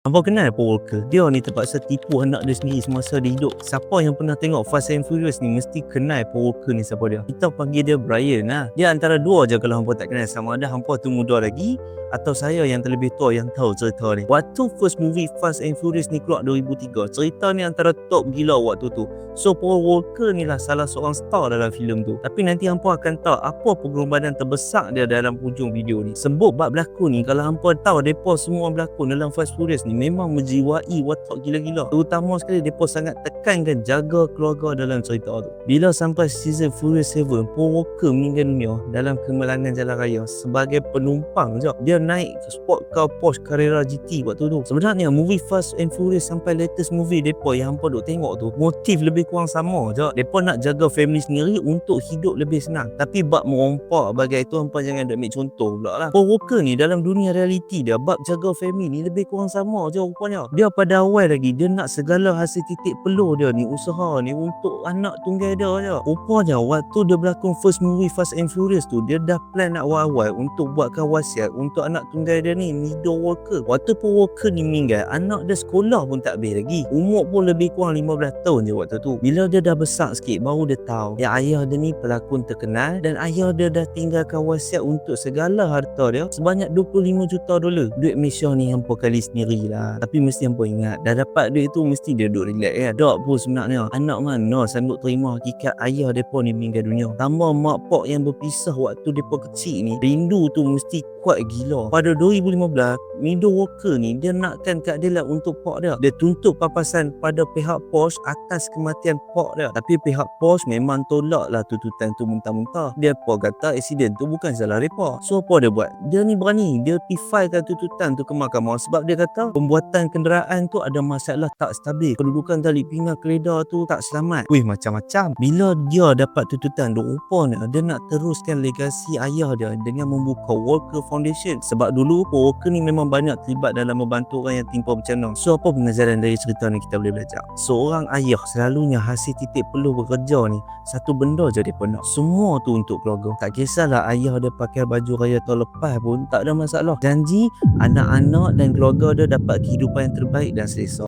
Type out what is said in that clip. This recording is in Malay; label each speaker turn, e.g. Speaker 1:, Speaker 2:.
Speaker 1: Hampa kenal Paul Walker? Dia ni terpaksa tipu anak dia sendiri semasa dia hidup. Siapa yang pernah tengok Fast and Furious ni mesti kenal Paul Walker ni siapa dia. Kita panggil dia Brian lah. Dia antara dua je kalau hampa tak kenal. Sama ada hampa tu muda lagi atau saya yang terlebih tua yang tahu cerita ni. Waktu first movie Fast and Furious ni keluar 2003, cerita ni antara top gila waktu tu. So Paul Walker ni lah salah seorang star dalam filem tu. Tapi nanti hampa akan tahu apa pengorbanan terbesar dia dalam hujung video ni. Sebut bab berlakon ni, kalau hampa tahu depa semua berlakon dalam Fast Furious ni memang menjiwai watak gila-gila. Terutama sekali depa sangat tekankan jaga keluarga dalam cerita tu. Bila sampai season Furious 7, Paul Walker meninggal dunia dalam kemalangan jalan raya sebagai penumpang je. Dia naik sport car Porsche Carrera GT waktu tu. Sebenarnya movie Fast and Furious sampai latest movie depa yang hampa duk tengok tu, motif lebih kurang sama je. Depa nak jaga family sendiri untuk hidup lebih senang. Tapi bab merompak bagai itu hampa jangan ambil contoh pula lah. Paul Walker ni dalam dunia realiti dia, bab jaga family ni lebih kurang sama je rupanya. Dia pada awal lagi dia nak segala hasil titik peluh dia ni, usaha ni untuk anak tunggal dia je. Rupanya waktu dia berlakon first movie Fast and Furious tu, dia dah plan nak awal-awal untuk buatkan wasiat untuk anak tunggal dia ni, Mido Walker. Waktu Paul Walker ni meninggal, anak dia sekolah pun tak habis lagi. Umur pun lebih kurang 15 tahun je waktu tu. Bila dia dah besar sikit, baru dia tahu yang ayah dia ni pelakon terkenal dan ayah dia dah tinggalkan wasiat untuk segala harta dia sebanyak 25 juta dolar. Duit Malaysia ni hampa kali sendiri lah. Tapi mesti hampa ingat, dah dapat duit tu mesti dia duduk relax ya. Tak pun sebenarnya anak mana sanggup terima hakikat ayah mereka ni meninggal dunia. Tambah mak pak yang berpisah waktu mereka kecil ni, rindu tu mesti kuat gila. Pada 2015, Mido Walker ni dia nakkan keadilan untuk pak dia. Dia tuntut papasan pada pihak Porsche atas kematian pak dia. Tapi pihak Porsche memang tolak lah tuntutan tu mentah-mentah. Dia kata accident tu bukan salah mereka. So apa dia buat? Dia ni berani, dia filekan tuntutan tu ke mahkamah sebab dia kata pembuatan kenderaan tu ada masalah tak stabil. Kedudukan tali pinggang keledar tu tak selamat. Wih, macam-macam. Bila dia dapat tuntutan tu, rupanya dia nak teruskan legasi ayah dia dengan membuka Walker Foundation. Sebab dulu Paul Walker ni memang banyak terlibat dalam membantu orang yang timpa bencana. So apa pengajaran dari cerita ni kita boleh belajar? Seorang ayah selalunya hasil titik peluh bekerja ni, satu benda je dia nak. Semua tu untuk keluarga. Tak kisahlah ayah dia pakai baju raya tahun lepas pun tak ada masalah. Janji anak-anak dan keluarga dia dapat kehidupan yang terbaik dan selesa.